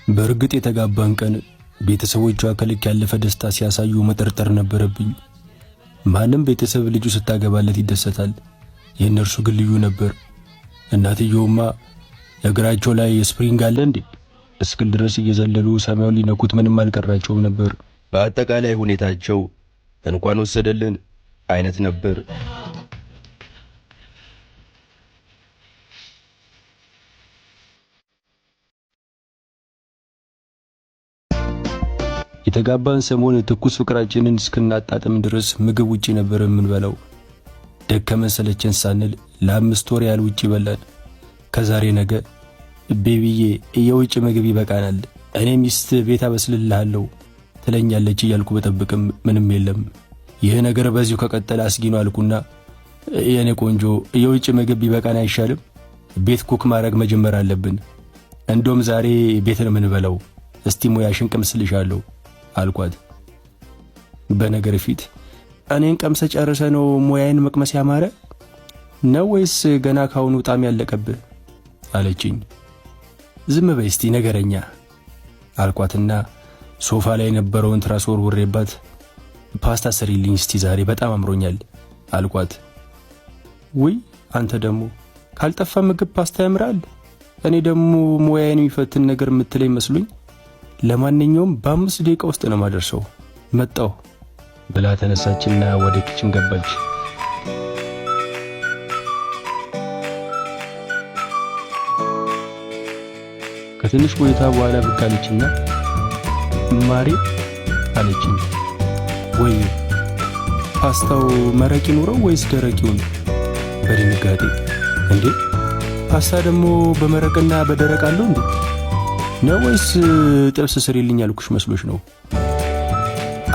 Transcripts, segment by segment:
በእርግጥ የተጋባን ቀን ቤተሰቦቿ ከልክ ያለፈ ደስታ ሲያሳዩ መጠርጠር ነበረብኝ። ማንም ቤተሰብ ልጁ ስታገባለት ይደሰታል። የእነርሱ ግን ልዩ ነበር። እናትየውማ እግራቸው ላይ ስፕሪንግ አለ እንዴ እስክል ድረስ እየዘለሉ ሰማዩን ሊነኩት ምንም አልቀራቸውም ነበር። በአጠቃላይ ሁኔታቸው እንኳን ወሰደልን አይነት ነበር። የተጋባን ሰሞን ትኩስ ፍቅራችንን እስክናጣጥም ድረስ ምግብ ውጪ ነበር የምንበላው። ደከመን ሰለቸን ሳንል ለ5 ወር ያህል ውጪ በላን። ከዛሬ ነገ ቤቢዬ የውጭ ምግብ ይበቃናል፣ እኔ ሚስት ቤት አበስልልሃለሁ ትለኛለች እያልኩ በጠብቅም ምንም የለም። ይህ ነገር በዚሁ ከቀጠለ አስጊ ነው አልኩና የኔ ቆንጆ የውጭ ምግብ ቢበቃን አይሻልም? ቤት ኩክ ማድረግ መጀመር አለብን። እንደውም ዛሬ ቤት ነው የምንበላው፣ እስቲ ሙያሽን ቀምስልሻለሁ አልኳት። በነገር ፊት እኔን ቀምሰ ጨርሰ ነው ሙያዬን መቅመስ ያማረ ነው ወይስ ገና ካሁኑ ጣም ያለቀብህ አለችኝ። ዝም በይ እስቲ ነገረኛ አልኳትና ሶፋ ላይ የነበረውን ትራስ ወርውሬባት ፓስታ ሰሪልኝ እስቲ ዛሬ በጣም አምሮኛል አልኳት። ውይ አንተ ደግሞ ካልጠፋ ምግብ ፓስታ ያምራል። እኔ ደግሞ ሙያዬን የሚፈትን ነገር የምትለኝ መስሉኝ። ለማንኛውም በ5 ደቂቃ ውስጥ ነው ማደርሰው መጣሁ ብላ ተነሳችና ወደ ኪችን ገባች። ከትንሽ ቆይታ በኋላ ብቅ አለችና ማሪ አለችኝ። ወይ ፓስታው መረቅ ይኑረው ወይስ ደረቅ ይሁን? በድንጋጤ እንዴ ፓስታ ደግሞ በመረቅና በደረቅ አለው እንዴ ነው ወይስ ጥብስ ስሪልኝ ያልኩሽ መስሎሽ ነው?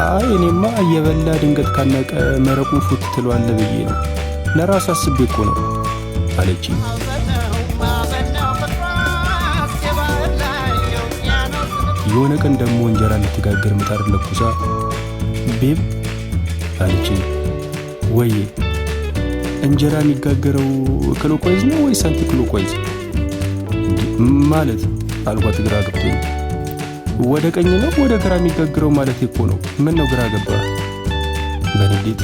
አይ እኔማ እየበላ ድንገት ካነቀ መረቁን ፉት ትለዋለ ብዬ ነው፣ ለራስ አስቤ እኮ ነው አለችኝ። የሆነ ቀን ደግሞ እንጀራ ልትጋገር ምጣድ ለኩሳ ቤብ አለችኝ። ወይ እንጀራ የሚጋገረው ክሎኮይዝ ነው ወይስ አንቲ ክሎኮይዝ ማለት አልኳት ግራ ገብቶኝ። ወደ ቀኝ ነው ወደ ግራ የሚጋግረው ማለት እኮ ነው። ምን ነው ግራ ገባ? በንዴት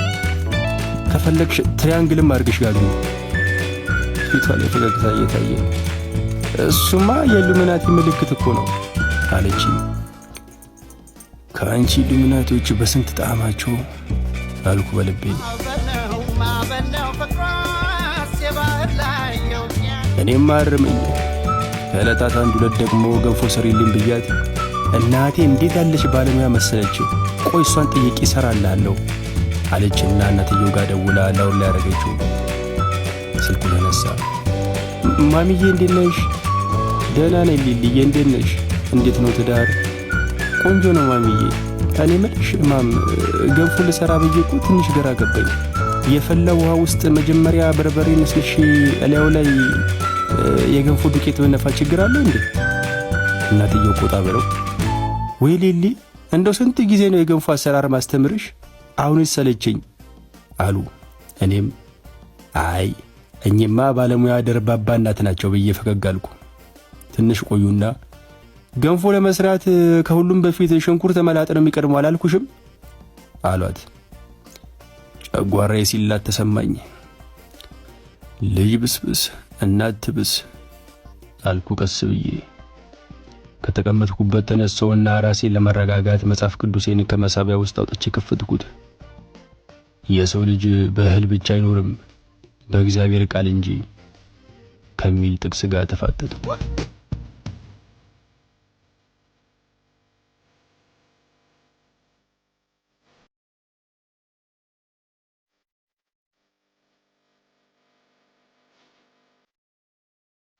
ከፈለግሽ ትሪያንግልም አድርገሽ ጋግሪ። ፊቷ ላይ ፈገግታ እየታየ እሱማ የኢሉሚናቲ ምልክት እኮ ነው አለችኝ። ከአንቺ ኢሉሚናቲዎች በስንት ጣዕማቸው አልኩ በልቤ። እኔም አርመኝ ከዕለታት አንድ ሁለት ደግሞ ገንፎ ሰሪልኝ ብያት እናቴ እንዴት ያለች ባለሙያ መሰለች፣ ቆይ እሷን ጥያቄ እሰራልሃለሁ አለችና እናትየው ጋር ደውላ ላውር ላይ ያረገችው። ስልኩ ተነሳ። ማሚዬ እንዴት ነሽ? ደህና ነኝ ሊልዬ፣ እንዴት ነሽ? እንዴት ነው ትዳር? ቆንጆ ነው ማሚዬ። እኔ መልሽ ማም ገንፎ ልሰራ ብዬ እኮ ትንሽ ግራ ገባኝ። የፈላ ውሃ ውስጥ መጀመሪያ በርበሬ ነስንሽ እላዩ ላይ የገንፎ ዱቄት በነፋ ችግር አለው እንዴ? እናትየው ቆጣ ብለው ወይ ሊሊ እንደው ስንት ጊዜ ነው የገንፎ አሰራር ማስተምርሽ? አሁንስ ሰለቸኝ አሉ። እኔም አይ እኚህማ ባለሙያ ደርባባ እናት ናቸው ብዬ ፈገግ አልኩ። ትንሽ ቆዩና ገንፎ ለመስራት ከሁሉም በፊት ሽንኩርት መላጥ ነው የሚቀድመው አላልኩሽም አሏት። ጨጓራዬ ሲላት ተሰማኝ። ልጅ ብስብስ እናት ትብስ አልኩ ቀስ ብዬ። ከተቀመጥኩበት ተነሳውና ራሴን ለመረጋጋት መጽሐፍ ቅዱሴን ከመሳቢያ ውስጥ አውጥቼ ከፈትኩት። የሰው ልጅ በእህል ብቻ አይኖርም በእግዚአብሔር ቃል እንጂ ከሚል ጥቅስ ጋር ተፋጠጥኩ።